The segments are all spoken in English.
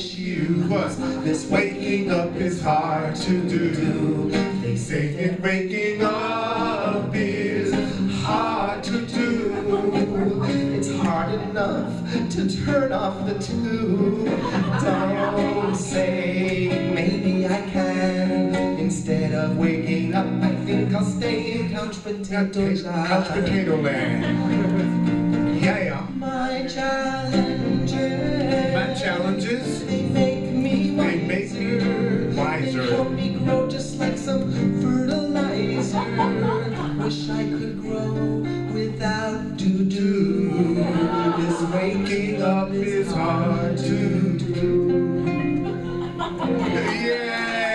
issues. This waking up is hard to do. They say that waking up is hard to do. It's hard enough to turn off the tube. Don't say maybe I can. Instead of waking up, I think I'll stay in couch potato land. Couch potato land. Yeah. My challenges, They make me wiser. They help me grow just like some fertilizer. Wish I could grow without doo-doo. This waking up is hard to do. Yeah!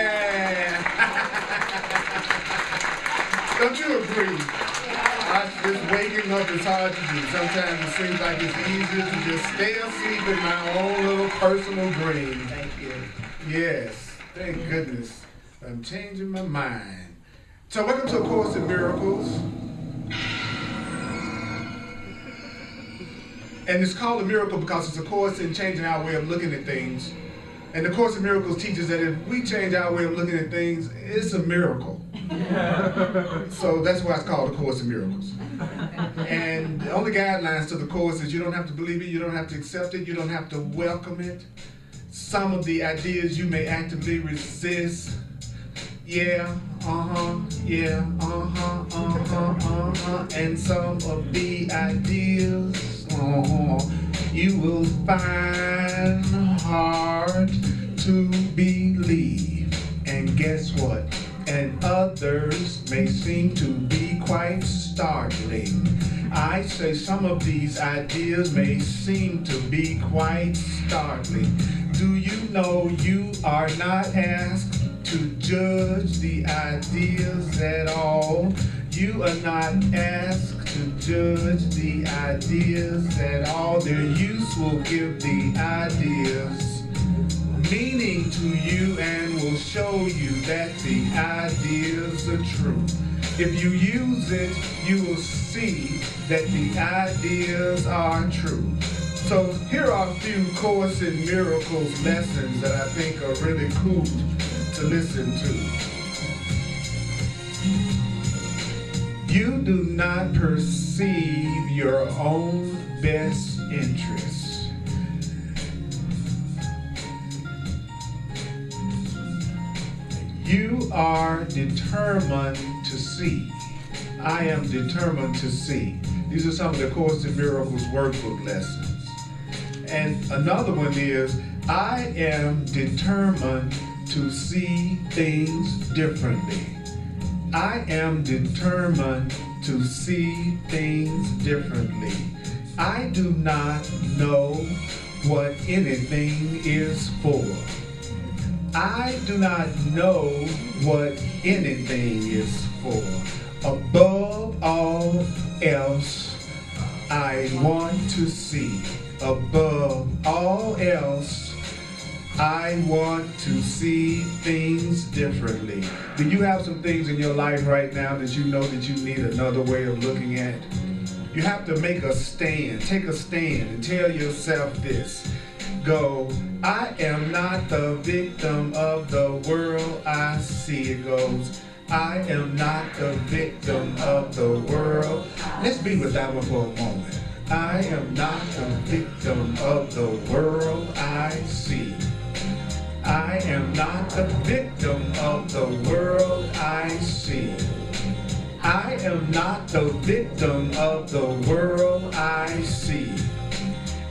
Don't you agree? This waking up is hard to do. Sometimes it seems like it's easier to just stay asleep in my own little personal dream. Thank you. Yes, thank goodness. I'm changing my mind. So welcome to A Course in Miracles. And it's called a miracle because it's a course in changing our way of looking at things. And the Course in Miracles teaches that if we change our way of looking at things, it's a miracle. So that's why it's called A Course in Miracles. And the only guidelines to the course is you don't have to believe it, you don't have to accept it, you don't have to welcome it. Some of the ideas you may actively resist. Yeah, and some of the ideas, you will find hard to believe. And guess what? And others may seem to be quite startling. I say some of these ideas may seem to be quite startling. Do you know you are not asked to judge the ideas at all? You are not asked to judge the ideas at all. Their use will give the ideas meaning to you and will show you that the ideas are true. If you use it, you will see that the ideas are true. So here are a few Course in Miracles lessons that I think are really cool to listen to. You do not perceive your own best interests. You are determined to see. I am determined to see. These are some of the Course in Miracles workbook lessons. And another one is, I am determined to see things differently. I am determined to see things differently. I do not know what anything is for. I do not know what anything is for. Above all else, I want to see. Above all else, I want to see things differently. Do you have some things in your life right now that you know that you need another way of looking at? You have to make a stand. Take a stand and tell yourself this. Go, I am not the victim of the world I see. It goes, I am not the victim of the world. Let's be with that one for a moment. I am not the victim of the world I see. I am not the victim of the world I see. I am not the victim of the world I see.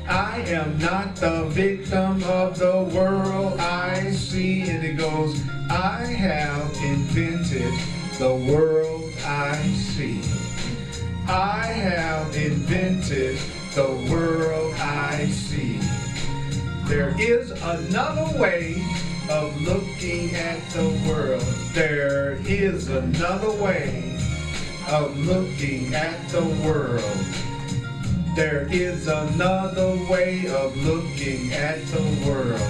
I am not the victim of the world I see. And it goes, I have invented the world I see. I have invented the world I see. There is another way of looking at the world. There is another way of looking at the world. There is another way of looking at the world.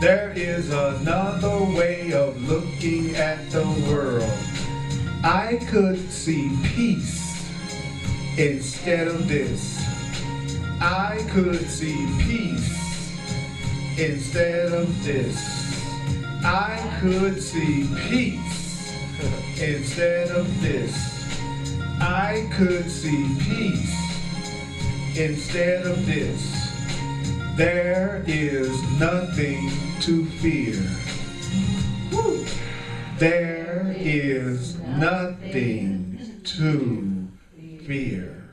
There is another way of looking at the world. I could see peace instead of this. I could see peace Instead of this, I could see peace. Instead of this, I could see peace. Instead of this, there is nothing to fear. Woo. There is nothing to fear.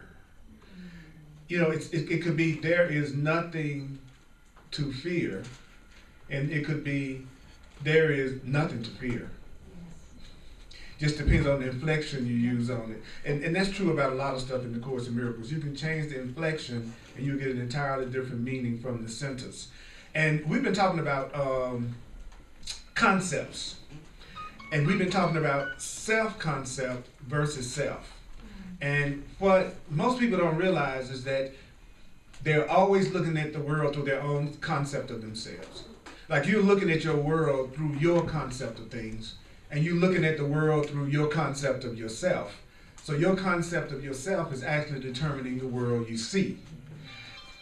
You know, it could be there is nothing to fear, and it could be there is nothing to fear. Just depends on the inflection you use on it. And that's true about a lot of stuff in the Course in Miracles. You can change the inflection and you get an entirely different meaning from the sentence. And we've been talking about concepts. And we've been talking about self-concept versus self. And what most people don't realize is that they're always looking at the world through their own concept of themselves. Like you're looking at your world through your concept of things, and you're looking at the world through your concept of yourself. So your concept of yourself is actually determining the world you see.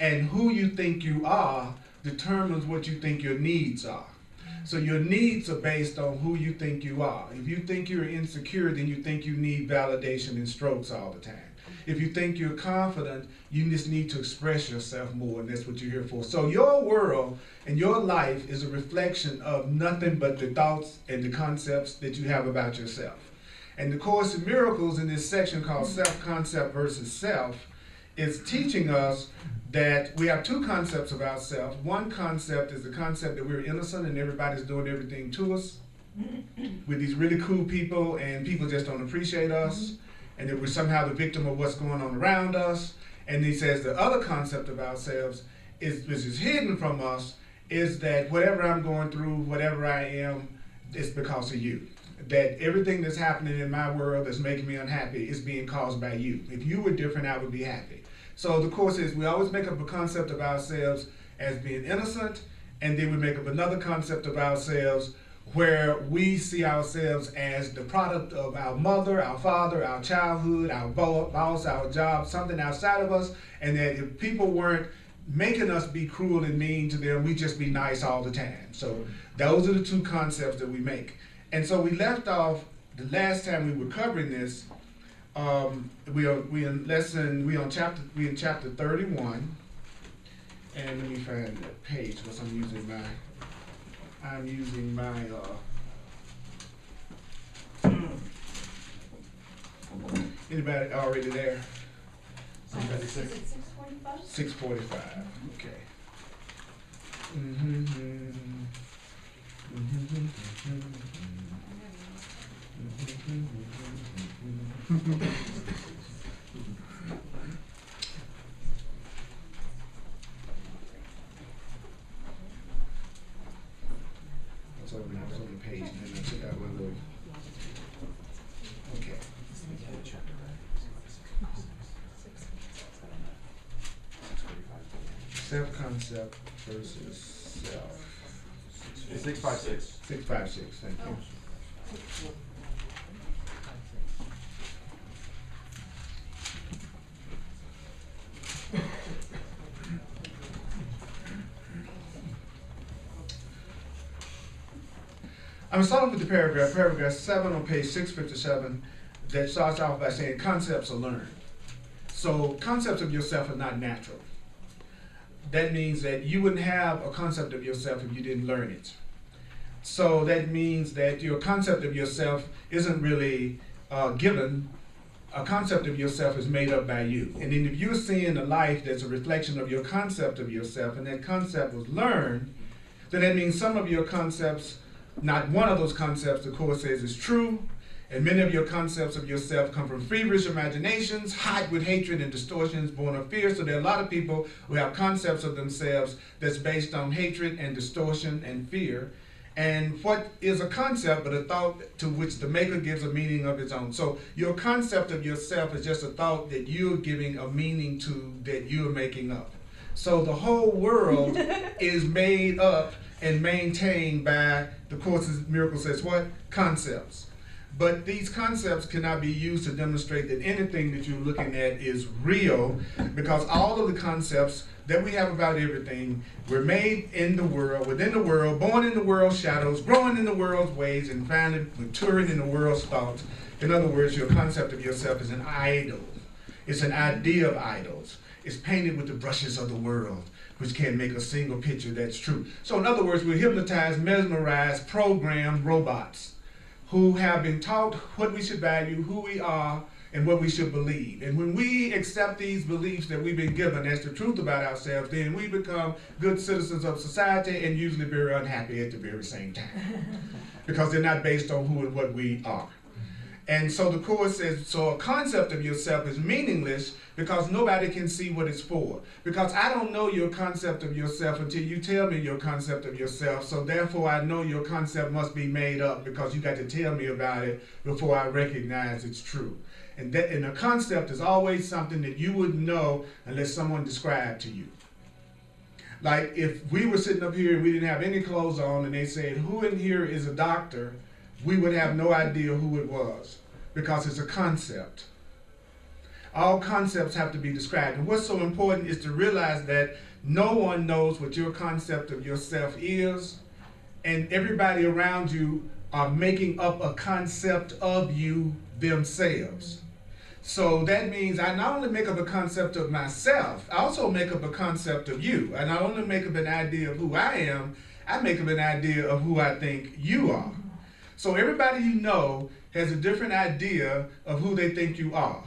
And who you think you are determines what you think your needs are. So your needs are based on who you think you are. If you think you're insecure, then you think you need validation and strokes all the time. If you think you're confident, you just need to express yourself more, and that's what you're here for. So your world and your life is a reflection of nothing but the thoughts and the concepts that you have about yourself. And the Course in Miracles in this section called Self-Concept versus Self is teaching us that we have two concepts about self. One concept is the concept that we're innocent and everybody's doing everything to us. We're these really cool people and people just don't appreciate us. And that we're somehow the victim of what's going on around us. And he says the other concept of ourselves is, which is hidden from us, is that whatever I'm going through, whatever I am, it's because of you. That everything that's happening in my world that's making me unhappy is being caused by you. If you were different, I would be happy. So the Course is we always make up a concept of ourselves as being innocent, and then we make up another concept of ourselves where we see ourselves as the product of our mother, our father, our childhood, our boss, our job, something outside of us, and that if people weren't making us be cruel and mean to them, we'd just be nice all the time. So those are the two concepts that we make. And so we left off the last time we were covering this. We in chapter 31, and let me find that page because I'm using my anybody already there? Is it 6:45? 6:45. Okay. I was on the page and then I took out my little. Okay. Self-concept versus self. 656. 656, thank you. I'm starting with the paragraph 7 on page 657, that starts off by saying concepts are learned. So concepts of yourself are not natural. That means that you wouldn't have a concept of yourself if you didn't learn it. So that means that your concept of yourself isn't really given. A concept of yourself is made up by you. And then if you're seeing a life that's a reflection of your concept of yourself, and that concept was learned, then that means some of your concepts, not one of those concepts, the Course says, is true. And many of your concepts of yourself come from feverish imaginations, hot with hatred and distortions born of fear. So there are a lot of people who have concepts of themselves that's based on hatred and distortion and fear. And what is a concept but a thought to which the maker gives a meaning of its own? So your concept of yourself is just a thought that you're giving a meaning to, that you're making up. So the whole world is made up and maintained by, the Course in Miracles says what? Concepts. But these concepts cannot be used to demonstrate that anything that you're looking at is real, because all of the concepts that we have about everything were made in the world, within the world, born in the world's shadows, growing in the world's ways, and finally maturing in the world's thoughts. In other words, your concept of yourself is an idol. It's an idea of idols. It's painted with the brushes of the world, which can't make a single picture that's true. So in other words, we're hypnotized, mesmerized, programmed robots who have been taught what we should value, who we are, and what we should believe. And when we accept these beliefs that we've been given as the truth about ourselves, then we become good citizens of society and usually very unhappy at the very same time, because they're not based on who and what we are. And so the Course says, so a concept of yourself is meaningless because nobody can see what it's for. Because I don't know your concept of yourself until you tell me your concept of yourself. So therefore I know your concept must be made up, because you got to tell me about it before I recognize it's true. And a concept is always something that you wouldn't know unless someone described to you. Like if we were sitting up here and we didn't have any clothes on and they said, who in here is a doctor? We would have no idea who it was, because it's a concept. All concepts have to be described. And what's so important is to realize that no one knows what your concept of yourself is, and everybody around you are making up a concept of you themselves. So that means I not only make up a concept of myself, I also make up a concept of you. I not only make up an idea of who I am, I make up an idea of who I think you are. So everybody you know has a different idea of who they think you are.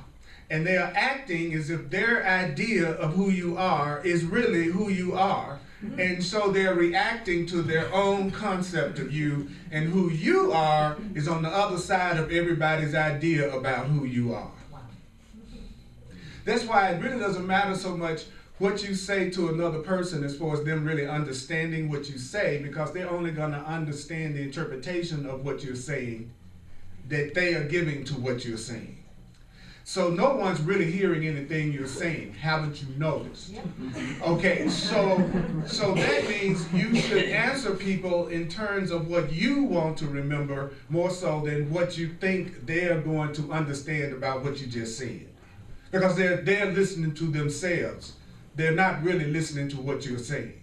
And they are acting as if their idea of who you are is really who you are. And so they're reacting to their own concept of you, and who you are is on the other side of everybody's idea about who you are. That's why it really doesn't matter so much what you say to another person as far as them really understanding what you say, because they're only going to understand the interpretation of what you're saying that they are giving to what you're saying. So no one's really hearing anything you're saying. Haven't you noticed? Okay, so that means you should answer people in terms of what you want to remember more so than what you think they're going to understand about what you just said. Because they're listening to themselves. They're not really listening to what you're saying.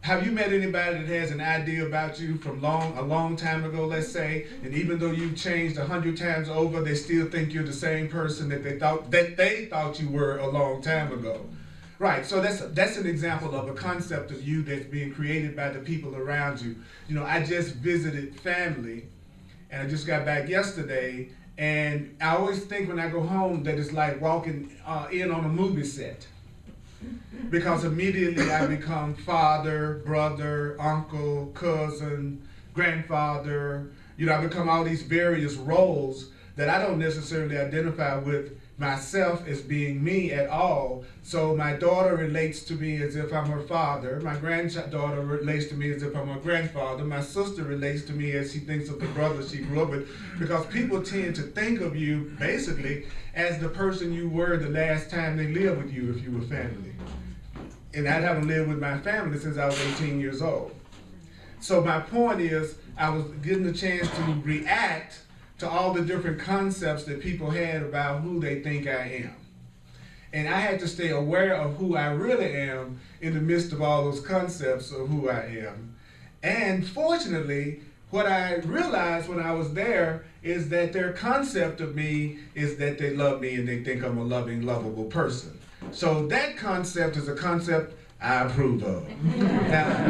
Have you met anybody that has an idea about you from a long time ago, let's say, and even though you've changed 100 times over, they still think you're the same person that they thought you were a long time ago? Right, so that's an example of a concept of you that's being created by the people around you. You know, I just visited family, and I just got back yesterday, and I always think when I go home that it's like walking in on a movie set. Because immediately I become father, brother, uncle, cousin, grandfather. You know, I become all these various roles that I don't necessarily identify with myself as being me at all. So my daughter relates to me as if I'm her father. My granddaughter relates to me as if I'm her grandfather. My sister relates to me as she thinks of the brother she grew up with. Because people tend to think of you basically as the person you were the last time they lived with you if you were family. And I haven't lived with my family since I was 18 years old. So my point is, I was getting a chance to react to all the different concepts that people had about who they think I am. And I had to stay aware of who I really am in the midst of all those concepts of who I am. And fortunately, what I realized when I was there is that their concept of me is that they love me and they think I'm a loving, lovable person. So that concept is a concept I approve of. Now,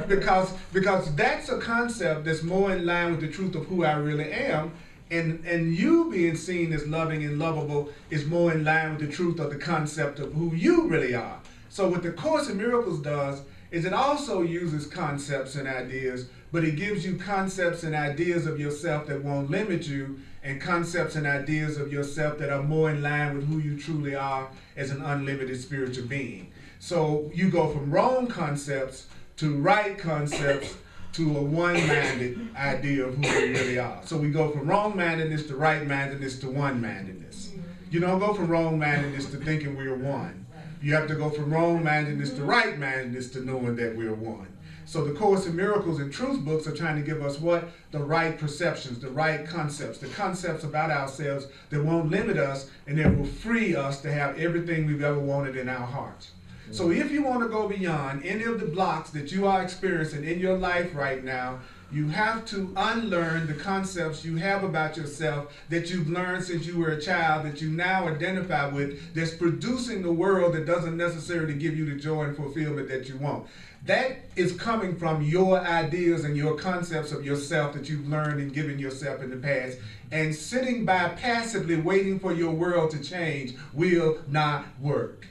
because that's a concept that's more in line with the truth of who I really am, and you being seen as loving and lovable is more in line with the truth of the concept of who you really are. So what the Course in Miracles does is it also uses concepts and ideas, but it gives you concepts and ideas of yourself that won't limit you, and concepts and ideas of yourself that are more in line with who you truly are as an unlimited spiritual being. So you go from wrong concepts to right concepts to a one-minded idea of who we really are. So we go from wrong-mindedness to right-mindedness to one-mindedness. You don't go from wrong-mindedness to thinking we're one. You have to go from wrong-mindedness to right-mindedness to knowing that we're one. So the Course in Miracles and Truth books are trying to give us what? The right perceptions, the right concepts, the concepts about ourselves that won't limit us and that will free us to have everything we've ever wanted in our hearts. So if you want to go beyond any of the blocks that you are experiencing in your life right now, you have to unlearn the concepts you have about yourself that you've learned since you were a child, that you now identify with, that's producing the world that doesn't necessarily give you the joy and fulfillment that you want. That is coming from your ideas and your concepts of yourself that you've learned and given yourself in the past. And sitting by passively waiting for your world to change will not work.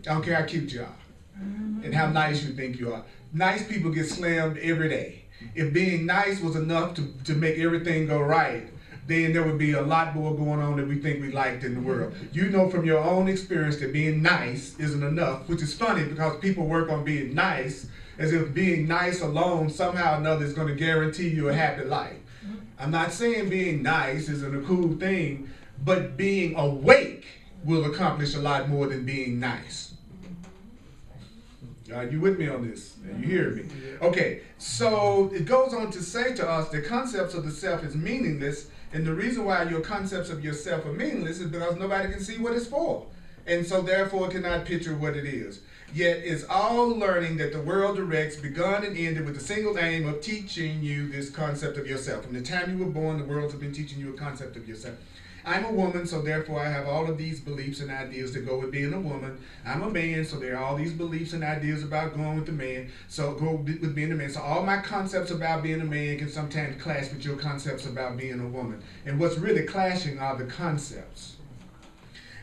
I don't care how cute you are and how nice you think you are. Nice people get slammed every day. If being nice was enough to make everything go right, then there would be a lot more going on that we think we liked in the world. You know from your own experience that being nice isn't enough, which is funny because people work on being nice as if being nice alone somehow or another is going to guarantee you a happy life. I'm not saying being nice isn't a cool thing, but being awake will accomplish a lot more than being nice. Are you with me on this? You hear me? Okay, so it goes on to say to us the concepts of the self is meaningless, and the reason why your concepts of yourself are meaningless is because nobody can see what it's for, and so therefore cannot picture what it is. Yet it's all learning that the world directs, begun and ended with the single aim of teaching you this concept of yourself. From the time you were born, the world has been teaching you a concept of yourself. I'm a woman, so therefore I have all of these beliefs and ideas that go with being a woman. I'm a man, so there are all these beliefs and ideas about going with the man, so go with being a man. So all my concepts about being a man can sometimes clash with your concepts about being a woman. And what's really clashing are the concepts.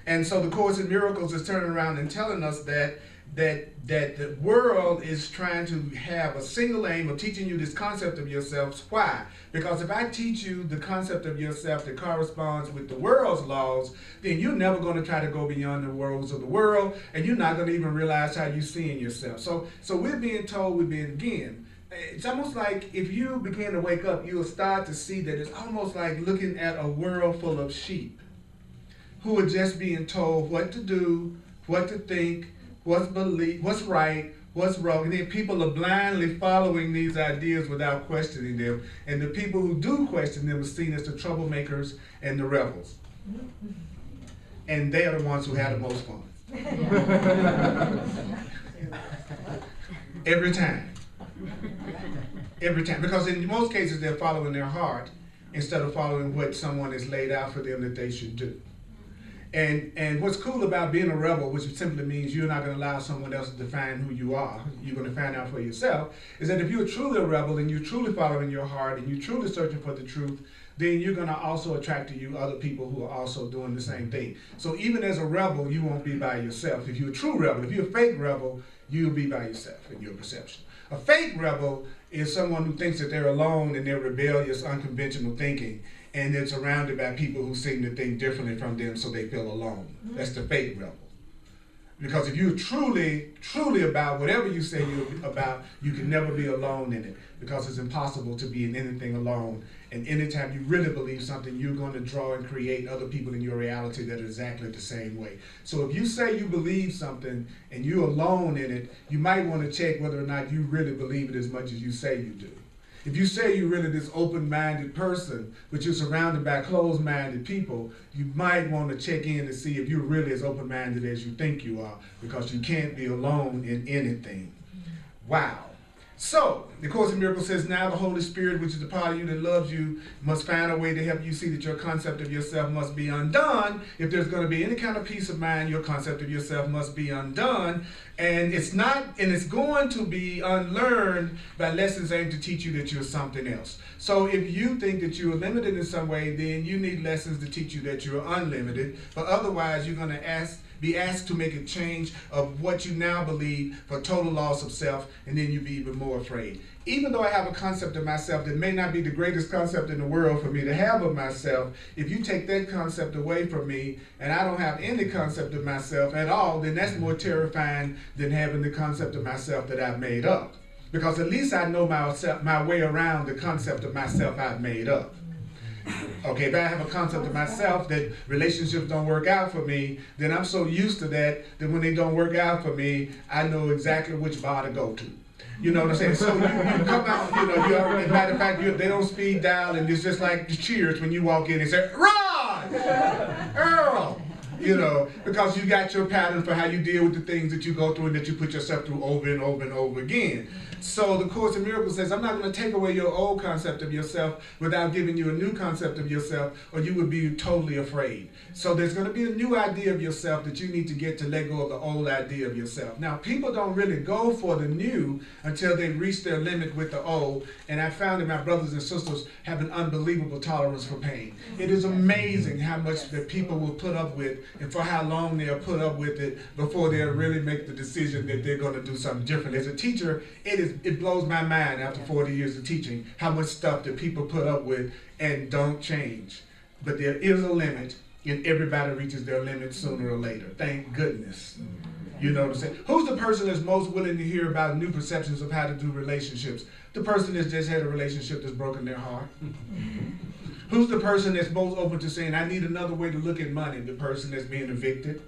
And so the Course in Miracles is turning around and telling us that the world is trying to have a single aim of teaching you this concept of yourself. Why? Because if I teach you the concept of yourself that corresponds with the world's laws, then you're never going to try to go beyond the rules of the world, and you're not going to even realize how you're seeing yourself. So we're being told, it's almost like if you begin to wake up, you'll start to see that it's almost like looking at a world full of sheep who are just being told what to do, what to think, what's right, what's wrong, and then people are blindly following these ideas without questioning them, and the people who do question them are seen as the troublemakers and the rebels, and they are the ones who have the most fun. Every time, because in most cases they're following their heart instead of following what someone has laid out for them that they should do. And what's cool about being a rebel, which simply means you're not going to allow someone else to define who you are, you're going to find out for yourself, is that if you're truly a rebel and you're truly following your heart and you're truly searching for the truth, then you're going to also attract to you other people who are also doing the same thing. So even as a rebel, you won't be by yourself. If you're a true rebel, if you're a fake rebel, you'll be by yourself in your perception. A fake rebel is someone who thinks that they're alone in their rebellious, unconventional thinking, and they're surrounded by people who seem to think differently from them, so they feel alone. That's the fake rebel. Because if you're truly about whatever you say you're about, you can never be alone in it, because it's impossible to be in anything alone. And anytime you really believe something, you're going to draw and create other people in your reality that are exactly the same way. So if you say you believe something and you're alone in it, you might want to check whether or not you really believe it as much as you say you do. If you say you're really this open-minded person, but you're surrounded by closed-minded people, you might want to check in to see if you're really as open-minded as you think you are, because you can't be alone in anything. Wow. So, the Course in Miracles says, now the Holy Spirit, which is the part of you that loves you, must find a way to help you see that your concept of yourself must be undone. If there's going to be any kind of peace of mind, your concept of yourself must be undone. And it's going to be unlearned by lessons aimed to teach you that you're something else. So if you think that you're limited in some way, then you need lessons to teach you that you're unlimited. But otherwise, you're going to be asked to make a change of what you now believe for total loss of self, and then you'll be even more afraid. Even though I have a concept of myself that may not be the greatest concept in the world for me to have of myself, if you take that concept away from me and I don't have any concept of myself at all, then that's more terrifying than having the concept of myself that I've made up. Because at least I know my way around the concept of myself I've made up. Okay, if I have a concept of myself that relationships don't work out for me, then I'm so used to that when they don't work out for me, I know exactly which bar to go to. You know what I'm saying? So you come out, you know, as a matter of fact, they don't speed dial, and it's just like the cheers when you walk in and say, Ron! Earl! You know, because you got your pattern for how you deal with the things that you go through and that you put yourself through over and over and over again. So the Course in Miracles says, I'm not going to take away your old concept of yourself without giving you a new concept of yourself, or you would be totally afraid. So there's going to be a new idea of yourself that you need to get to let go of the old idea of yourself. Now, people don't really go for the new until they reach their limit with the old, and I found that my brothers and sisters have an unbelievable tolerance for pain. It is amazing how much that people will put up with and for how long they'll put up with it before they'll really make the decision that they're going to do something different. As a teacher, it blows my mind after 40 years of teaching how much stuff that people put up with and don't change. But there is a limit, and everybody reaches their limit sooner or later. Thank goodness. You know what I'm saying? Who's the person that's most willing to hear about new perceptions of how to do relationships? The person that's just had a relationship that's broken their heart. Who's the person that's most open to saying, I need another way to look at money? The person that's being evicted.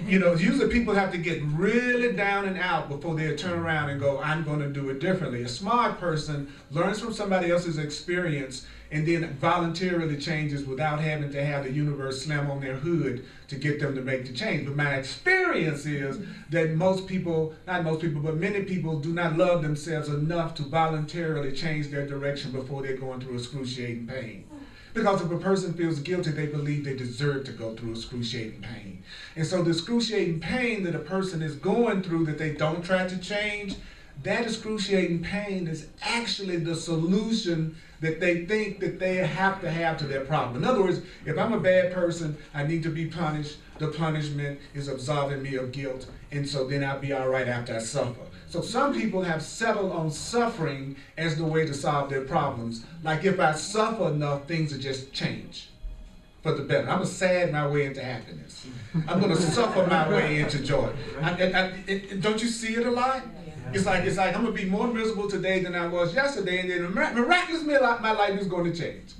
You know, usually people have to get really down and out before they turn around and go, I'm going to do it differently. A smart person learns from somebody else's experience and then voluntarily changes without having to have the universe slam on their hood to get them to make the change. But my experience is that most people, not most people, but many people do not love themselves enough to voluntarily change their direction before they're going through excruciating pain. Because if a person feels guilty, they believe they deserve to go through excruciating pain. And so the excruciating pain that a person is going through that they don't try to change, that excruciating pain is actually the solution that they think that they have to their problem. In other words, if I'm a bad person, I need to be punished. The punishment is absolving me of guilt, and so then I'll be all right after I suffer. So some people have settled on suffering as the way to solve their problems. Like if I suffer enough, things will just change for the better. I'm going to sad my way into happiness. I'm going to suffer my way into joy. Don't you see it a lot? It's like I'm going to be more miserable today than I was yesterday, and then miraculously my life is going to change.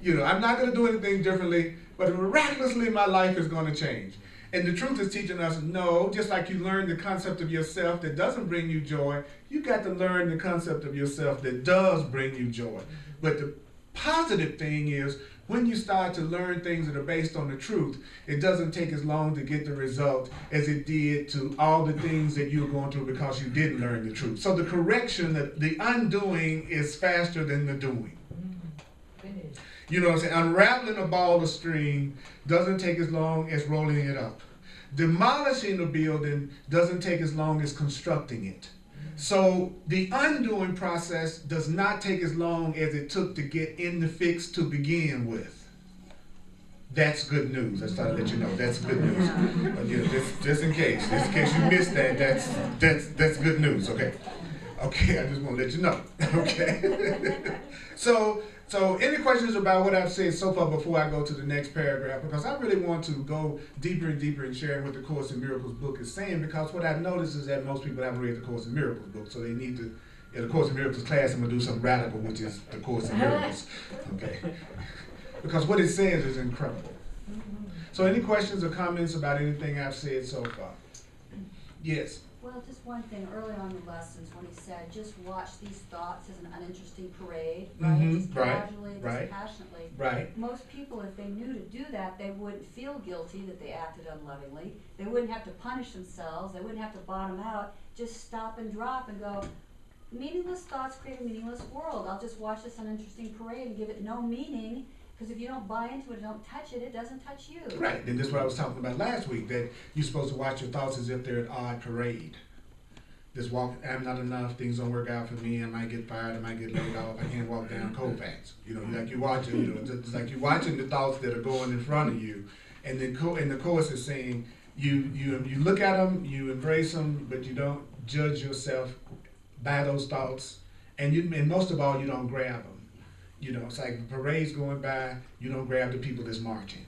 You know, I'm not going to do anything differently, but miraculously my life is going to change. And the truth is teaching us, no, just like you learn the concept of yourself that doesn't bring you joy, you got to learn the concept of yourself that does bring you joy. But the positive thing is, when you start to learn things that are based on the truth, it doesn't take as long to get the result as it did to all the things that you were going through because you didn't learn the truth. So the correction, the undoing is faster than the doing. You know what I'm saying? Unraveling a ball of string doesn't take as long as rolling it up. Demolishing a building doesn't take as long as constructing it. So the undoing process does not take as long as it took to get in the fix to begin with. That's good news. I just thought I'd let you know. That's good news. Just in case you missed that, that's good news. Okay. Okay, I just want to let you know. Okay. So any questions about what I've said so far before I go to the next paragraph? Because I really want to go deeper and deeper in sharing what the Course in Miracles book is saying, because what I've noticed is that most people haven't read the Course in Miracles book, so they need to, in the Course in Miracles class, I'm going to do something radical, which is the Course in Miracles. Okay. Because what it says is incredible. So any questions or comments about anything I've said so far? Yes. Well, just one thing, early on in the lessons when he said, just watch these thoughts as an uninteresting parade, right? Just casually, dispassionately. Right. Most people, if they knew to do that, they wouldn't feel guilty that they acted unlovingly. They wouldn't have to punish themselves. They wouldn't have to bottom out. Just stop and drop and go, meaningless thoughts create a meaningless world. I'll just watch this uninteresting parade and give it no meaning. Because if you don't buy into it, don't touch it, it doesn't touch you. Right, and this is what I was talking about last week, that you're supposed to watch your thoughts as if they're an odd parade. Just walk, I'm not enough, things don't work out for me, I might get fired, I might get laid off, I can't walk down Colfax. You know, like you're watching, it's like you're watching the thoughts that are going in front of you. And the Course is saying, you look at them, you embrace them, but you don't judge yourself by those thoughts. And most of all, you don't grab them. You know, it's like the parade's going by, you don't grab the people that's marching.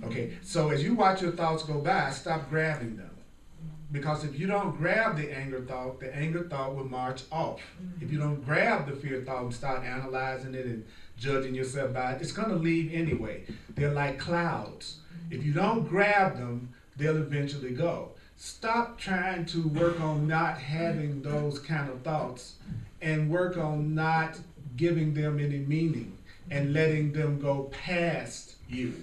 Okay, so as you watch your thoughts go by, stop grabbing them. Because if you don't grab the anger thought will march off. If you don't grab the fear thought and start analyzing it and judging yourself by it, it's going to leave anyway. They're like clouds. If you don't grab them, they'll eventually go. Stop trying to work on not having those kind of thoughts and work on not giving them any meaning and letting them go past you.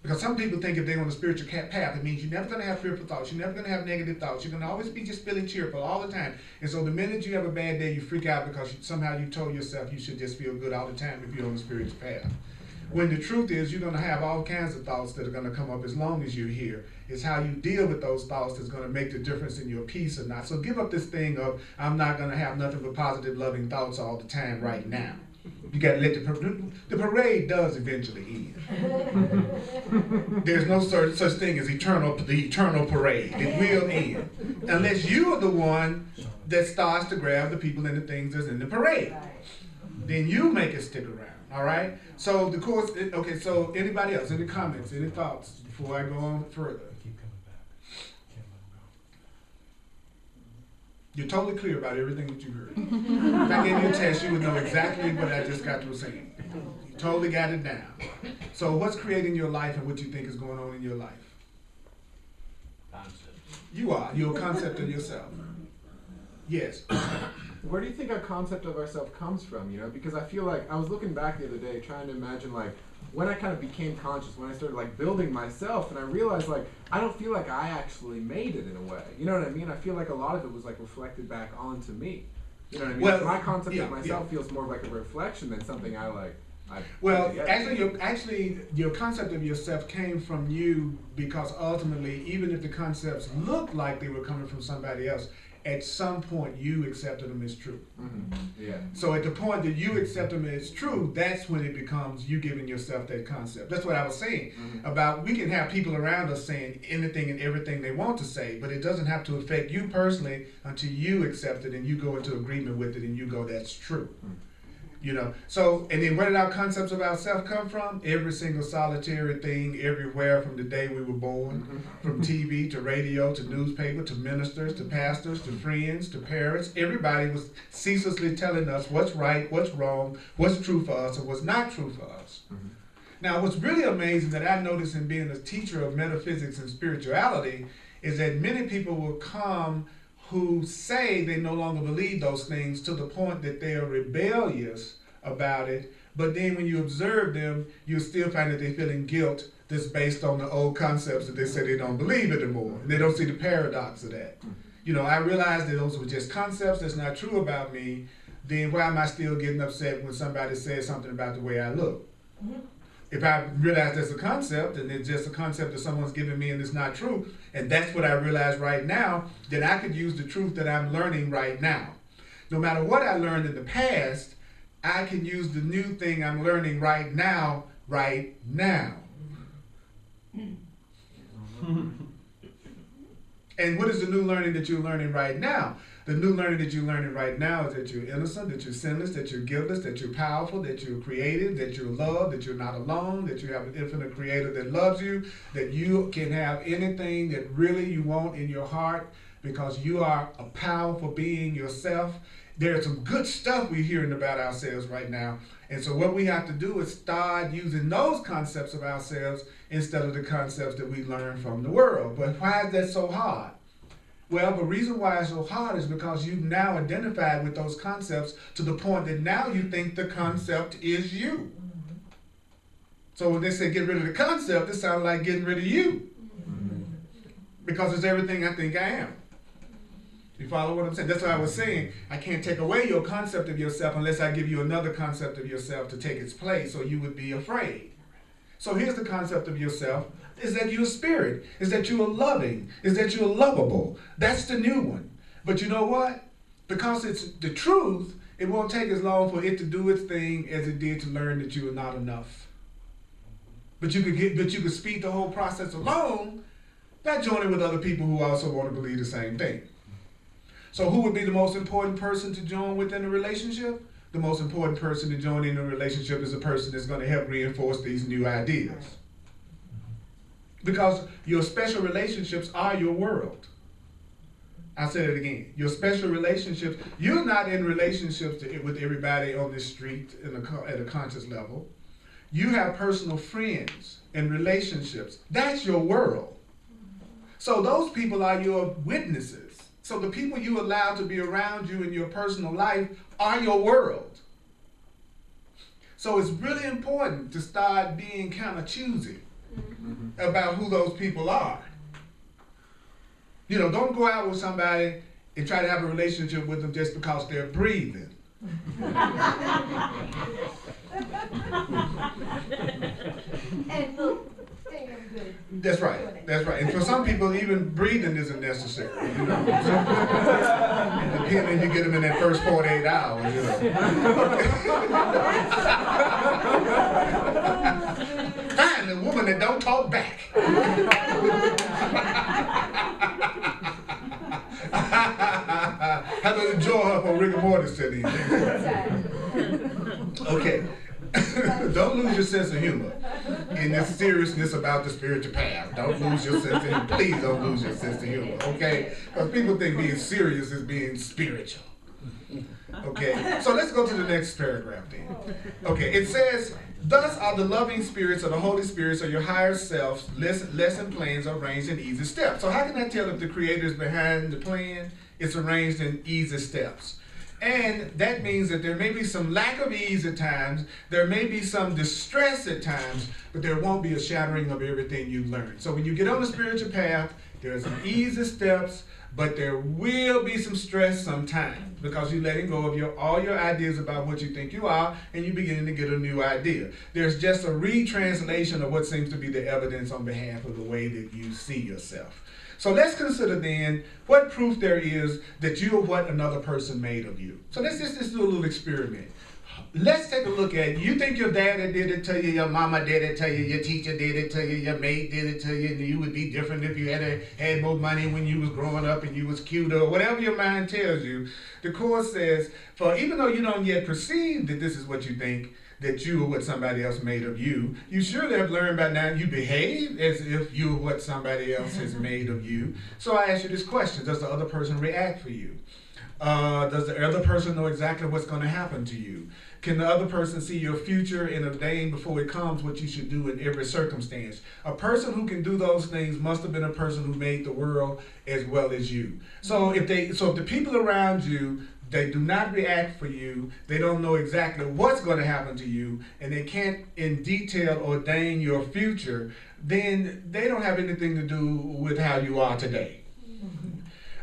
Because some people think if they're on a spiritual path, it means you're never going to have fearful thoughts. You're never going to have negative thoughts. You're going to always be just feeling cheerful all the time. And so the minute you have a bad day, you freak out because somehow you told yourself you should just feel good all the time if you're on a spiritual path. When the truth is you're going to have all kinds of thoughts that are going to come up as long as you're here. It's how you deal with those thoughts that's going to make the difference in your peace or not. So give up this thing of, I'm not going to have nothing but positive, loving thoughts all the time right now. You got to let the parade does eventually end. There's no such thing as the eternal parade. It will end. Unless you are the one that starts to grab the people and the things that's in the parade. Then you make it stick around. All right? So the course, okay, so anybody else, any comments, any thoughts before I go on further? You're totally clear about everything that you heard. If I gave you a test, you would know exactly what I just got to saying. You totally got it down. So what's creating your life and what you think is going on in your life? Concept. You're a concept of yourself. Yes. Where do you think our concept of ourselves comes from, you know? Because I feel like I was looking back the other day trying to imagine like when I kind of became conscious, when I started like building myself, and I realized like I don't feel like I actually made it in a way. You know what I mean? I feel like a lot of it was like reflected back onto me. You know what I mean? Well, my concept of myself feels more like a reflection than something I like. Actually, your concept of yourself came from you because ultimately, even if the concepts looked like they were coming from somebody else, at some point you accepted them as true. Mm-hmm. Yeah. So at the point that you accept them as true, that's when it becomes you giving yourself that concept. That's what I was saying about we can have people around us saying anything and everything they want to say, but it doesn't have to affect you personally until you accept it and you go into agreement with it and you go, that's true. You know, so, and then where did our concepts of ourselves come from? Every single solitary thing, everywhere from the day we were born, from TV to radio to newspaper to ministers to pastors to friends to parents. Everybody was ceaselessly telling us what's right, what's wrong, what's true for us, and what's not true for us. Now, what's really amazing that I noticed in being a teacher of metaphysics and spirituality is that many people will come who say they no longer believe those things to the point that they are rebellious about it, but then when you observe them, you still find that they're feeling guilt that's based on the old concepts that they say they don't believe anymore. And they don't see the paradox of that. You know, I realized that those were just concepts that's not true about me, then why am I still getting upset when somebody says something about the way I look? If I realize that's a concept and it's just a concept that someone's giving me and it's not true, and that's what I realize right now, then I could use the truth that I'm learning right now. No matter what I learned in the past, I can use the new thing I'm learning right now, right now. And what is the new learning that you're learning right now? The new learning that you're learning right now is that you're innocent, that you're sinless, that you're guiltless, that you're powerful, that you're creative, that you're loved, that you're not alone, that you have an infinite creator that loves you, that you can have anything that really you want in your heart because you are a powerful being yourself. There's some good stuff we're hearing about ourselves right now. And so what we have to do is start using those concepts of ourselves instead of the concepts that we learn from the world. But why is that so hard? Well, the reason why it's so hard is because you've now identified with those concepts to the point that now you think the concept is you. So when they say get rid of the concept, it sounds like getting rid of you. Because it's everything I think I am. You follow what I'm saying? That's what I was saying. I can't take away your concept of yourself unless I give you another concept of yourself to take its place, so you would be afraid. So here's the concept of yourself, is that you're a spirit, is that you are loving, is that you're lovable. That's the new one. But you know what? Because it's the truth, it won't take as long for it to do its thing as it did to learn that you are not enough. But you could speed the whole process along by joining with other people who also want to believe the same thing. So who would be the most important person to join within a relationship? The most important person to join in a relationship is a person that's going to help reinforce these new ideas. Because your special relationships are your world. I'll say it again. Your special relationships, you're not in relationships with everybody on the street at a conscious level. You have personal friends and relationships. That's your world. So those people are your witnesses. So the people you allow to be around you in your personal life are your world. So it's really important to start being kind of choosy about who those people are. You know, don't go out with somebody and try to have a relationship with them just because they're breathing. And look, damn good. That's right. That's right. And for some people, even breathing isn't necessary. You know, depending, you get them in that first 48 hours. You know. Find a woman that don't talk back. Have to enjoy her for rigor mortis to these things. Okay. Don't lose your sense of humor in this seriousness about the spiritual path. Don't lose your sense of humor. Please don't lose your sense of humor, okay? Because people think being serious is being spiritual. Okay, so let's go to the next paragraph then. Okay, it says, thus are the loving spirits or the Holy Spirits or your higher selves, lesson plans arranged in easy steps. So how can I tell if the Creator is behind the plan? It's arranged in easy steps. And that means that there may be some lack of ease at times, there may be some distress at times, but there won't be a shattering of everything you've learned. So when you get on the spiritual path, there are some easy steps, but there will be some stress sometimes because you're letting go of all your ideas about what you think you are, and you're beginning to get a new idea. There's just a retranslation of what seems to be the evidence on behalf of the way that you see yourself. So let's consider then what proof there is that you are what another person made of you. So let's just do a little experiment. Let's take a look at, you think your daddy did it to you, your mama did it to you, your teacher did it to you, your maid did it to you, and you would be different if you had more money when you was growing up and you was cuter, or whatever your mind tells you. The Course says, for even though you don't yet perceive that this is what you think, that you are what somebody else made of you, you surely have learned by now you behave as if you are what somebody else has made of you. So I ask you this question, does the other person react for you? Does the other person know exactly what's going to happen to you? Can the other person see your future and ordain before it comes what you should do in every circumstance? A person who can do those things must have been a person who made the world as well as you. So if the people around you, they do not react for you, they don't know exactly what's going to happen to you, and they can't in detail ordain your future, then they don't have anything to do with how you are today.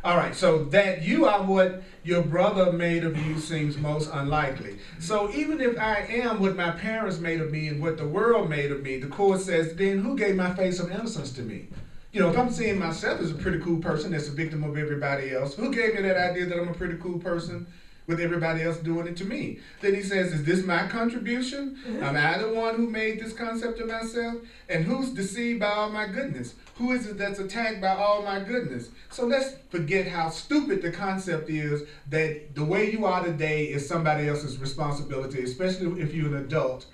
All right, so that you are what your brother made of you seems most unlikely. So even if I am what my parents made of me and what the world made of me, the Course says, then who gave my face of innocence to me? You know, if I'm seeing myself as a pretty cool person that's a victim of everybody else, who gave me that idea that I'm a pretty cool person with everybody else doing it to me? Then he says, is this my contribution? Am I the one who made this concept of myself? And who's deceived by all my goodness? Who is it that's attacked by all my goodness? So let's forget how stupid the concept is that the way you are today is somebody else's responsibility, especially if you're an adult,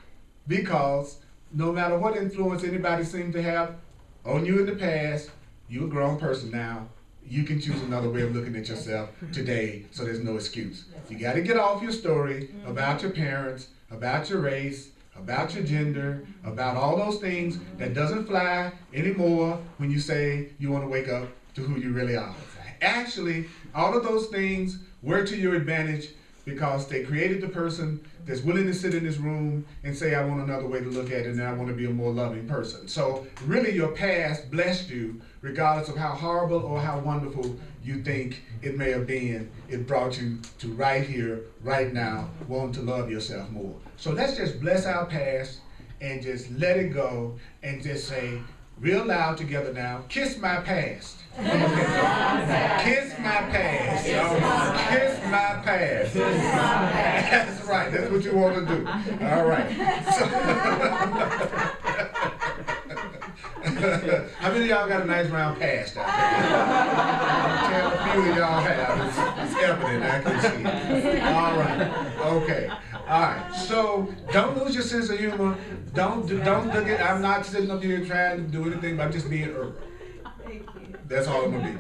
because no matter what influence anybody seems to have on you in the past, you're a grown person now. You can choose another way of looking at yourself today, so there's no excuse. You got to get off your story about your parents, about your race, about your gender, about all those things that doesn't fly anymore when you say you want to wake up to who you really are. Actually, all of those things were to your advantage because they created the person that's willing to sit in this room and say, I want another way to look at it and I want to be a more loving person. So really your past blessed you regardless of how horrible or how wonderful you think it may have been. It brought you to right here, right now, wanting to love yourself more. So let's just bless our past and just let it go and just say real loud together now, kiss my past. Kiss my past. Kiss my past. That's right. That's what you want to do. All right. How many of y'all got a nice round past out there? A few of y'all have. It's evident. I can see it. All right. Okay. All right. So don't lose your sense of humor. Don't look at. I'm not sitting up here trying to do anything by just being Earl. That's all I'm gonna be.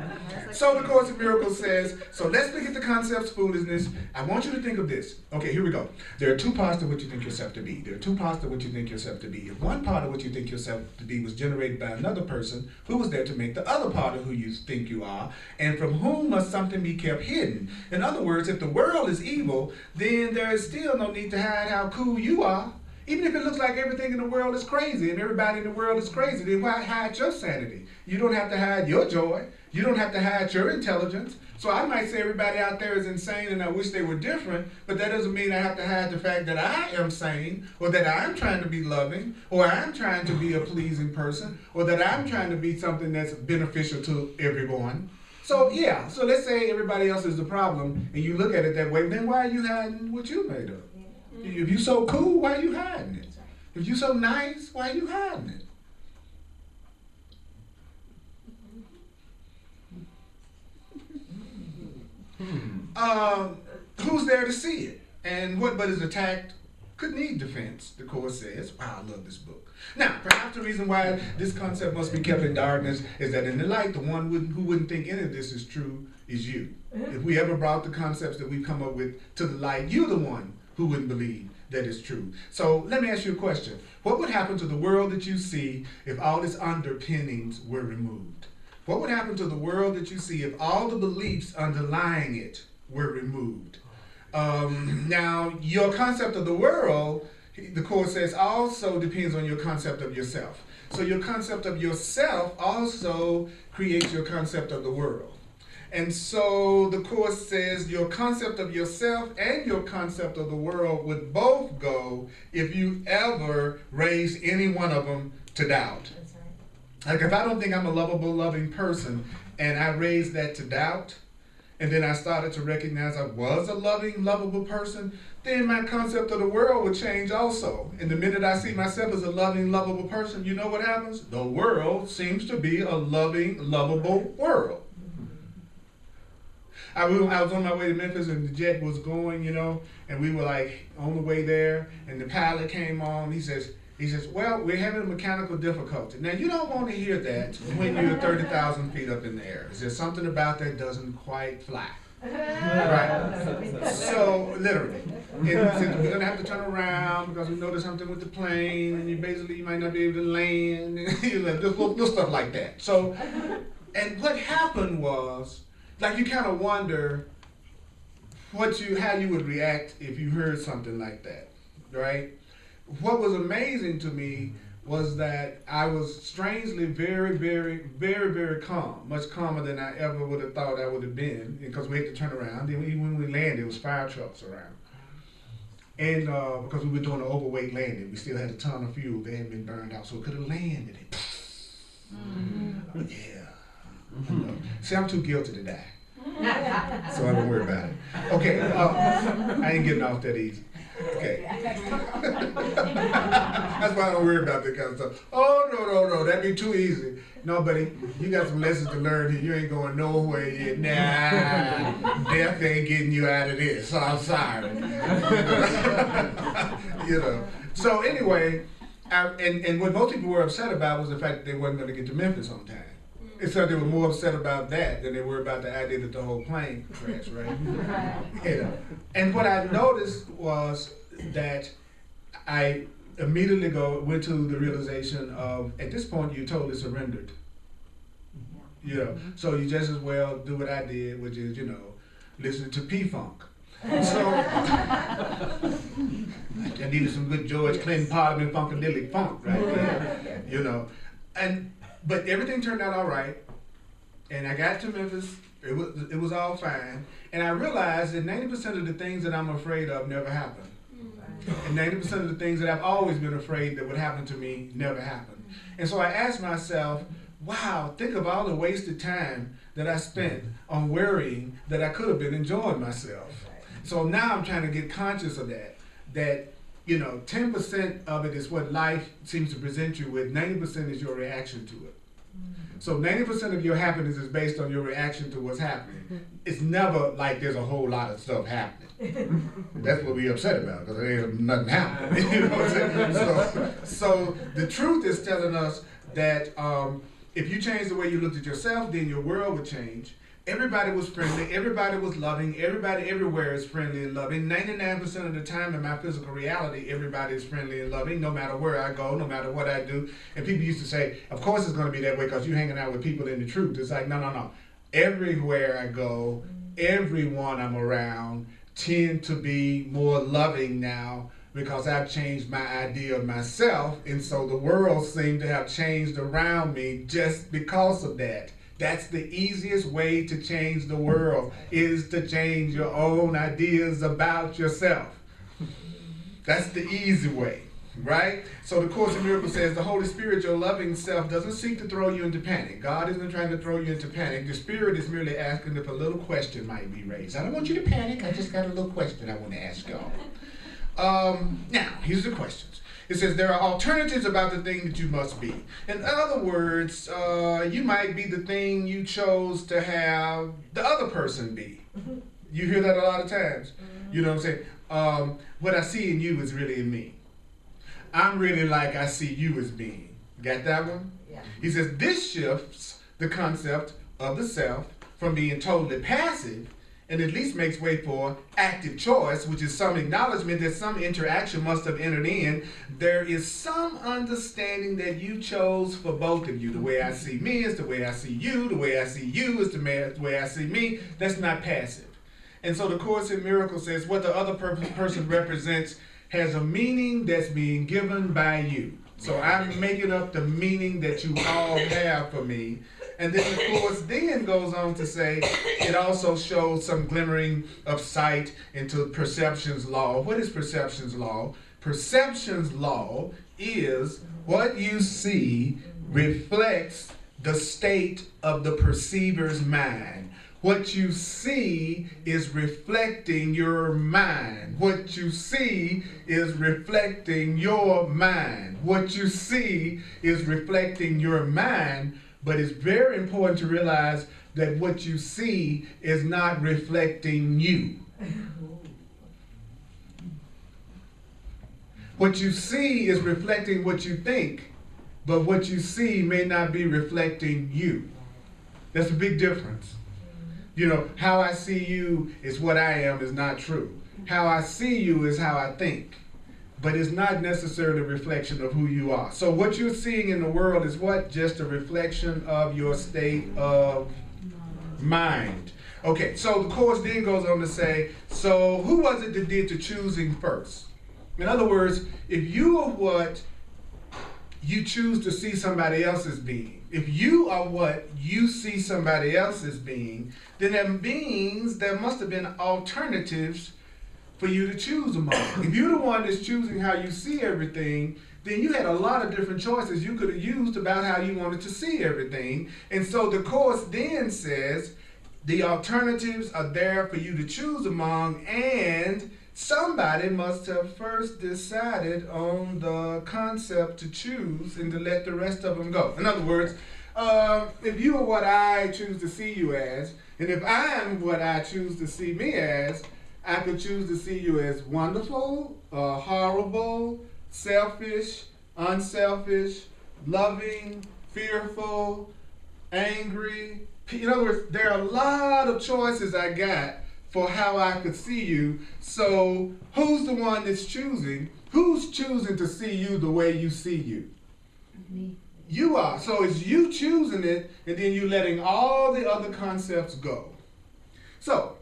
So the Course in Miracles says, so let's look at the concepts foolishness. I want you to think of this. Okay, here we go. There are two parts to what you think yourself to be. There are two parts to what you think yourself to be. If one part of what you think yourself to be was generated by another person who was there to make the other part of who you think you are, and from whom must something be kept hidden. In other words, if the world is evil, then there is still no need to hide how cool you are. Even if it looks like everything in the world is crazy and everybody in the world is crazy, then why hide your sanity? You don't have to hide your joy. You don't have to hide your intelligence. So I might say everybody out there is insane and I wish they were different, but that doesn't mean I have to hide the fact that I am sane, or that I'm trying to be loving, or I'm trying to be a pleasing person, or that I'm trying to be something that's beneficial to everyone. So yeah, so let's say everybody else is the problem and you look at it that way, then why are you hiding what you made up? If you're so cool, why are you hiding it? If you're so nice, why are you hiding it? Who's there to see it? And what but is attacked could need defense, the Course says. Wow, I love this book. Now, perhaps the reason why this concept must be kept in darkness is that in the light, the one who wouldn't think any of this is true is you. If we ever brought the concepts that we've come up with to the light, you're the one who wouldn't believe that is true. So let me ask you a question. What would happen to the world that you see if all its underpinnings were removed? What would happen to the world that you see if all the beliefs underlying it were removed? Now, your concept of the world, the Course says, also depends on your concept of yourself. So your concept of yourself also creates your concept of the world. And so the Course says your concept of yourself and your concept of the world would both go if you ever raise any one of them to doubt. That's right. Like if I don't think I'm a lovable, loving person and I raised that to doubt, and then I started to recognize I was a loving, lovable person, then my concept of the world would change also. And the minute I see myself as a loving, lovable person, you know what happens? The world seems to be a loving, lovable world. I was on my way to Memphis and the jet was going, and we were like on the way there, and the pilot came on. He says, well, we're having a mechanical difficulty. Now, you don't want to hear that when you're 30,000 feet up in the air. There's something about that doesn't quite fly. Right? So, literally. And he said, we're going to have to turn around because we noticed something with the plane, and you might not be able to land, and just little stuff like that. So, and what happened was, like you kind of wonder how you would react if you heard something like that, right? What was amazing to me was that I was strangely very, very, very, very calm, much calmer than I ever would have thought I would have been, because we had to turn around. Then even when we landed, there was fire trucks around. And because we were doing an overweight landing, we still had a ton of fuel. They hadn't been burned out, so we could have landed it. Mm-hmm. Yeah. See, I'm too guilty to die. So I don't worry about it. Okay, I ain't getting off that easy. Okay. That's why I don't worry about that kind of stuff. Oh, no, that'd be too easy. No, buddy, you got some lessons to learn here. You ain't going nowhere yet. Nah, death ain't getting you out of this, so I'm sorry. So anyway, and what most people were upset about was the fact that they wasn't going to get to Memphis on time. It's like they were more upset about that than they were about the idea that the whole plane crashed, right? And what I noticed was that I immediately went to the realization of, at this point, you're totally surrendered. So you just as well do what I did, which is, listen to P-Funk. So I needed some good George Clinton, Parliament, Funkadelic Funk, right there, But everything turned out all right, and I got to Memphis. It was all fine, and I realized that 90% of the things that I'm afraid of never happen, and 90% of the things that I've always been afraid that would happen to me never happen. And so I asked myself, wow, think of all the wasted time that I spent on worrying that I could have been enjoying myself. So now I'm trying to get conscious of that 10% of it is what life seems to present you with, 90% is your reaction to it. So 90% of your happiness is based on your reaction to what's happening. It's never like there's a whole lot of stuff happening. That's what we're upset about, because there ain't nothing happening. You know what I'm saying? So the truth is telling us that if you change the way you looked at yourself, then your world would change. Everybody was friendly, everybody was loving, everybody everywhere is friendly and loving. 99% of the time in my physical reality, everybody is friendly and loving, no matter where I go, no matter what I do. And people used to say, of course it's going to be that way because you're hanging out with people in the truth. It's like, no. Everywhere I go, everyone I'm around tend to be more loving now because I've changed my idea of myself. And so the world seemed to have changed around me just because of that. That's the easiest way to change the world, is to change your own ideas about yourself. That's the easy way, right? So the Course in Miracles says the Holy Spirit, your loving self, doesn't seek to throw you into panic. God isn't trying to throw you into panic. The Spirit is merely asking if a little question might be raised. I don't want you to panic. I just got a little question I want to ask y'all. Now, here's the questions. It says there are alternatives about the thing that you must be. In other words, you might be the thing you chose to have the other person be. You hear that a lot of times. You know what I'm saying? What I see in you is really in me. I'm really like I see you as being. Got that one? Yeah. He says this shifts the concept of the self from being totally passive and at least makes way for active choice, which is some acknowledgement that some interaction must have entered in. There is some understanding that you chose for both of you. The way I see me is the way I see you. The way I see you is the way I see me. That's not passive. And so the Course in Miracles says what the other person represents has a meaning that's being given by you. So I'm making up the meaning that you all have for me. And then the Course then goes on to say it also shows some glimmering of sight into perception's law. What is perception's law? Perception's law is what you see reflects the state of the perceiver's mind. What you see is reflecting your mind. What you see is reflecting your mind. What you see is reflecting your mind. But it's very important to realize that what you see is not reflecting you. What you see is reflecting what you think, but what you see may not be reflecting you. That's a big difference. You know, how I see you is what I am is not true. How I see you is how I think. But it's not necessarily a reflection of who you are. So what you're seeing in the world is what? Just a reflection of your state of mind. Okay, so the Course then goes on to say, so who was it that did the choosing first? In other words, if you are what you choose to see somebody else as being, if you are what you see somebody else as being, then that means there must have been alternatives for you to choose among. If you're the one that's choosing how you see everything, then you had a lot of different choices you could have used about how you wanted to see everything. And so the Course then says the alternatives are there for you to choose among, and somebody must have first decided on the concept to choose and to let the rest of them go. In other words, if you are what I choose to see you as, and if I am what I choose to see me as, I could choose to see you as wonderful, horrible, selfish, unselfish, loving, fearful, angry. In other words, there are a lot of choices I got for how I could see you. So who's the one that's choosing? Who's choosing to see you the way you see you? Me. You are. So it's you choosing it, and then you letting all the other concepts go. So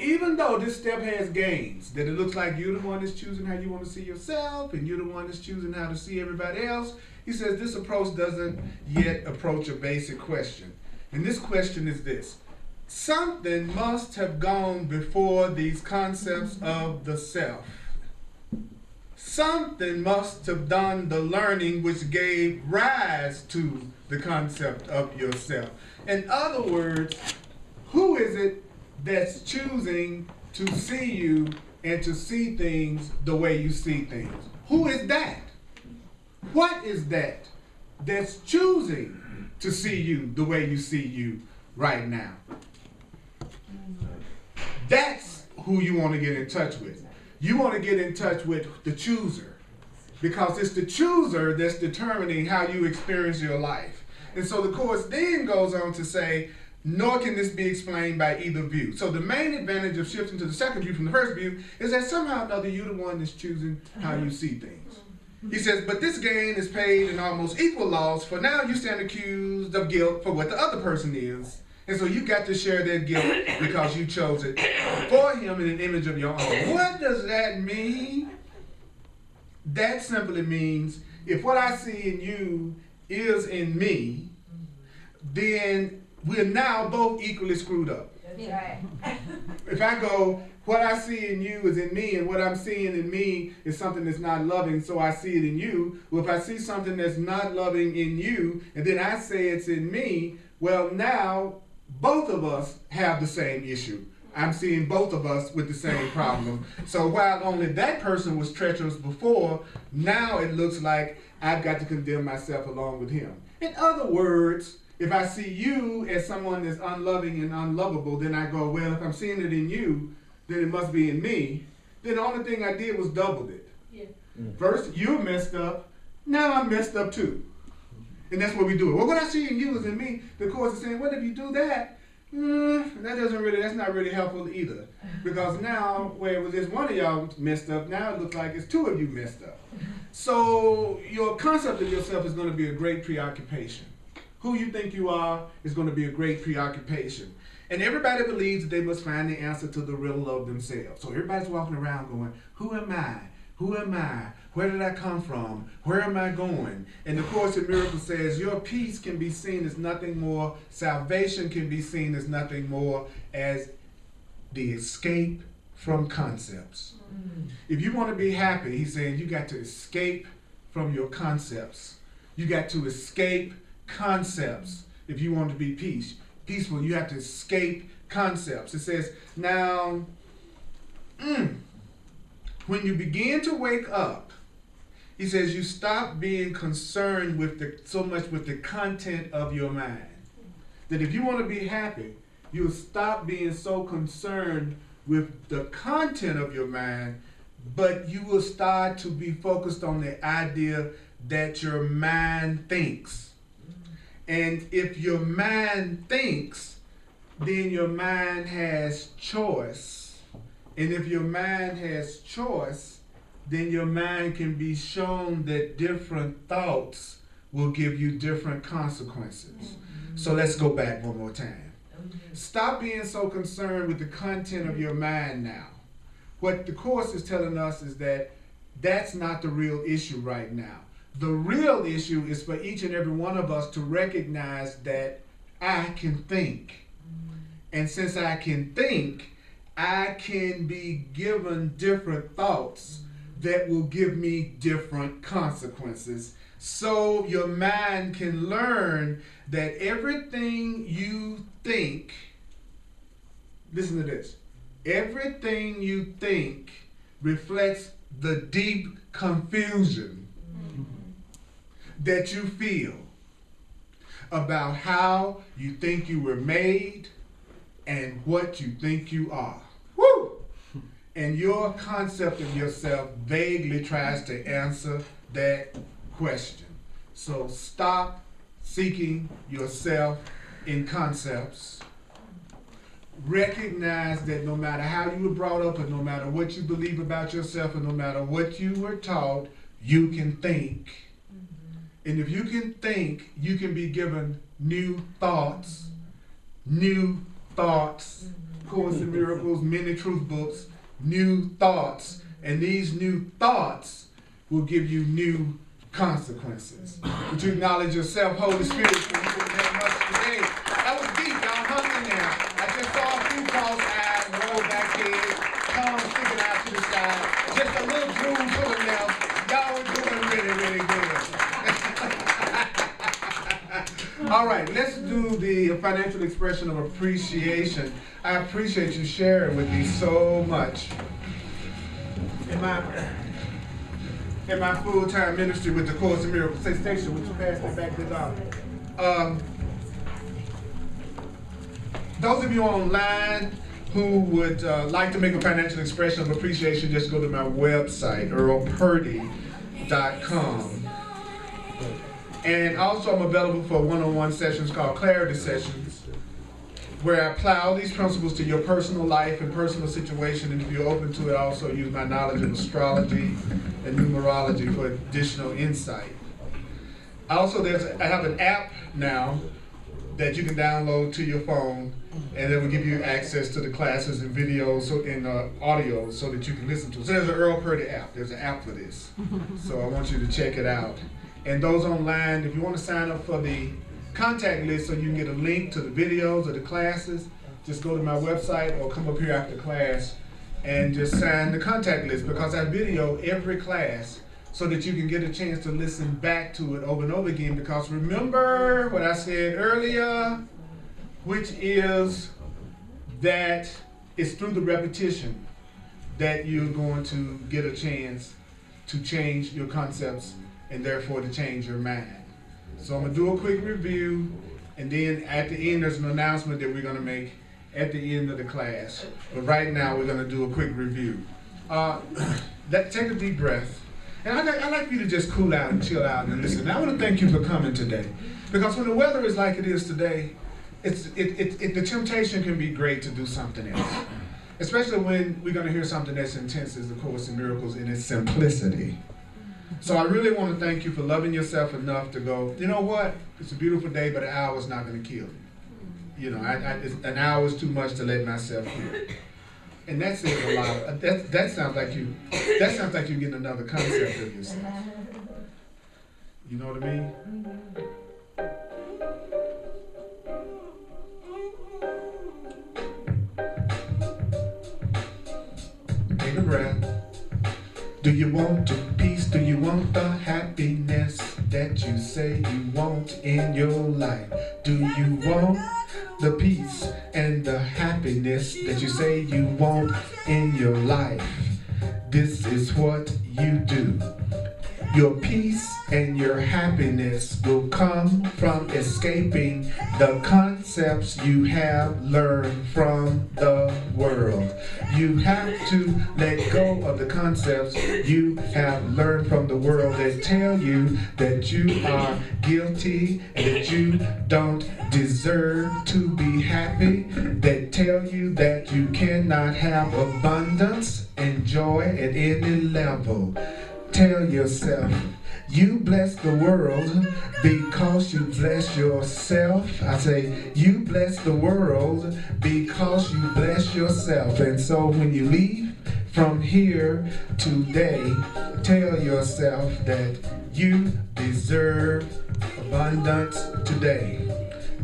even though this step has gains, that it looks like you're the one that's choosing how you want to see yourself, and you're the one that's choosing how to see everybody else, he says this approach doesn't yet approach a basic question. And this question is this: something must have gone before these concepts of the self. Something must have done the learning which gave rise to the concept of yourself. In other words, who is it that's choosing to see you and to see things the way you see things? Who is that? What is that that's choosing to see you the way you see you right now? That's who you want to get in touch with. You want to get in touch with the chooser, because it's the chooser that's determining how you experience your life. And so the Course then goes on to say, nor can this be explained by either view. So the main advantage of shifting to the second view from the first view is that somehow or another you're the one that's choosing how you see things. He says, but this gain is paid in almost equal loss, for now you stand accused of guilt for what the other person is. And so you got to share that guilt because you chose it for him in an image of your own. What does that mean? That simply means if what I see in you is in me, then we're now both equally screwed up. That's right. If I go, what I see in you is in me, and what I'm seeing in me is something that's not loving, so I see it in you. Well, if I see something that's not loving in you, and then I say it's in me, well, now both of us have the same issue. I'm seeing both of us with the same problem. So while only that person was treacherous before, now it looks like I've got to condemn myself along with him. In other words, if I see you as someone that's unloving and unlovable, then I go, well, if I'm seeing it in you, then it must be in me. Then the only thing I did was doubled it. Yeah. First, you're messed up. Now I'm messed up too. And that's what we do. Well, what I see in you is in me. The Course is saying, well, if you do that, that's not really helpful either. Because now, where it was just one of y'all messed up, now it looks like it's two of you messed up. So your concept of yourself is going to be a great preoccupation. Who you think you are is going to be a great preoccupation. And everybody believes that they must find the answer to the riddle of themselves. So everybody's walking around going, who am I? Who am I? Where did I come from? Where am I going? And the Course in Miracles says your peace can be seen as nothing more, salvation can be seen as nothing more as the escape from concepts. If you want to be happy, he's saying you got to escape from your concepts. You got to escape concepts. If you want to be peaceful, you have to escape concepts. It says, now, when you begin to wake up, he says you stop being concerned with so much with the content of your mind. That if you want to be happy, you'll stop being so concerned with the content of your mind, but you will start to be focused on the idea that your mind thinks. And if your mind thinks, then your mind has choice. And if your mind has choice, then your mind can be shown that different thoughts will give you different consequences. So let's go back one more time. Stop being so concerned with the content of your mind now. What the Course is telling us is that that's not the real issue right now. The real issue is for each and every one of us to recognize that I can think. And since I can think, I can be given different thoughts that will give me different consequences. So your mind can learn that everything you think, listen to this, everything you think reflects the deep confusion that you feel about how you think you were made and what you think you are. Woo! And your concept of yourself vaguely tries to answer that question. So stop seeking yourself in concepts. Recognize that no matter how you were brought up, and no matter what you believe about yourself, and no matter what you were taught, you can think. And if you can think, you can be given new thoughts. New thoughts. Course in Miracles, many truth books, new thoughts. And these new thoughts will give you new consequences. Would you acknowledge yourself, Holy Spirit, for you didn't have much today? That was deep, y'all hung in there. I just saw a few cross-eyed, roll back head, tongue sticking out to the side, just a little drool to the left. Y'all were doing really, really good. All right, let's do the financial expression of appreciation. I appreciate you sharing with me so much. In my full-time ministry with the Course in Miracles, say, Stacia, would you pass that back to Doc? Those of you online who would like to make a financial expression of appreciation, just go to my website, earlpurdy.com. And also I'm available for one-on-one sessions called clarity sessions, where I apply all these principles to your personal life and personal situation, and if you're open to it, also use my knowledge of astrology and numerology for additional insight. Also, I have an app now that you can download to your phone, and it will give you access to the classes and videos and audio so that you can listen to it. So there's an Earl Purdy app. There's an app for this. So I want you to check it out. And those online, if you want to sign up for the contact list so you can get a link to the videos or the classes, just go to my website or come up here after class and just sign the contact list, because I video every class so that you can get a chance to listen back to it over and over again. Because remember what I said earlier, which is that it's through the repetition that you're going to get a chance to change your concepts and therefore to change your mind. So I'm gonna do a quick review, and then at the end there's an announcement that we're gonna make at the end of the class. But right now we're gonna do a quick review. Take a deep breath. And I'd like you to just cool out and chill out and listen. I want to thank you for coming today, because when the weather is like it is today, the temptation can be great to do something else, especially when we're going to hear something that's intense as the Course in Miracles in its simplicity. So I really want to thank you for loving yourself enough to go, you know what, it's a beautiful day, but an hour is not going to kill you. You know, an hour is too much to let myself hear. And that says a lot. That sounds like you. That sounds like you're getting another concept of yourself. You know what I mean? Take a breath. Do you want your peace? Do you want the happiness that you say you want in your life? Do you want the peace and the happiness that you say you want in your life? This is what you do. Your peace and your happiness will come from escaping the concepts you have learned from the world. You have to let go of the concepts you have learned from the world that tell you that you are guilty and that you don't deserve to be happy, that tell you that you cannot have abundance and joy at any level. Tell yourself, you bless the world because you bless yourself. I say, you bless the world because you bless yourself. And so when you leave from here today, tell yourself that you deserve abundance today.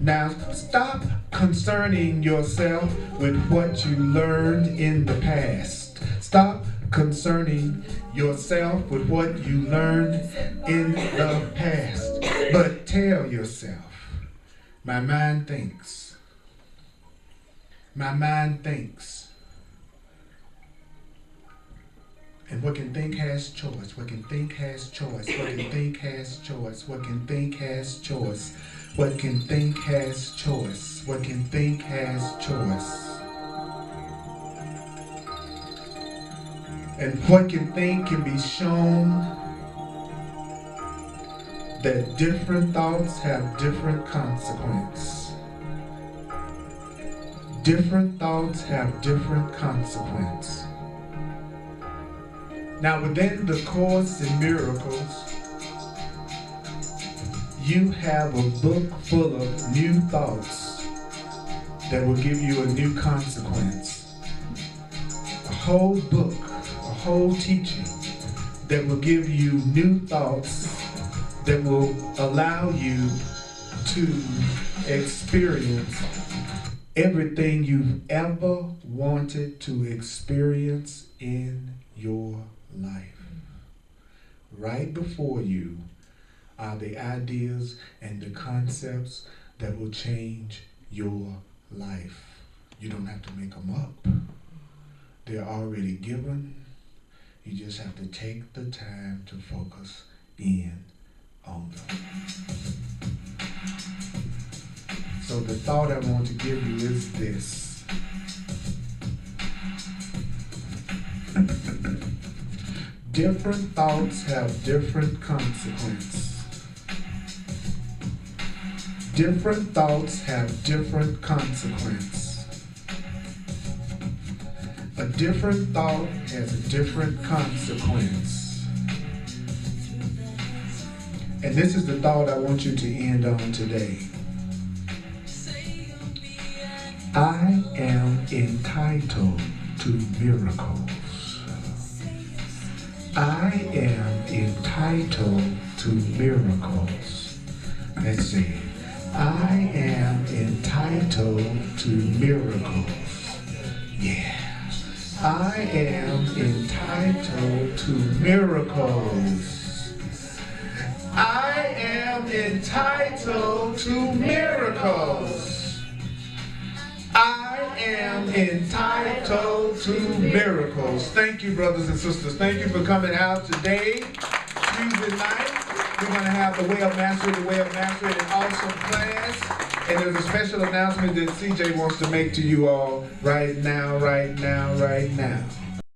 Now, stop concerning yourself with what you learned in the past. Stop concerning yourself with what you learned in the past. But tell yourself, my mind thinks. My mind thinks. And what can think has choice. What can think has choice. What can think has choice. What can think has choice. What can think has choice. What can think has choice. And what can think can be shown that different thoughts have different consequence. Different thoughts have different consequence. Now within the Course in Miracles, you have a book full of new thoughts that will give you a new consequence. A whole book, a whole teaching that will give you new thoughts that will allow you to experience everything you've ever wanted to experience in your life. Right before you are the ideas and the concepts that will change your life. You don't have to make them up. They're already given. You just have to take the time to focus in on them. So the thought I want to give you is this. Different thoughts have different consequences. Different thoughts have different consequence. A different thought has a different consequence. And this is the thought I want you to end on today. I am entitled to miracles. I am entitled to miracles. Let's see. I am entitled to miracles. Yeah. I am entitled to miracles. I am entitled to miracles. I am entitled to miracles. Thank you, brothers and sisters. Thank you for coming out today, Tuesday night. We're going to have the Way of Mastery, an awesome class. And there's a special announcement that CJ wants to make to you all right now.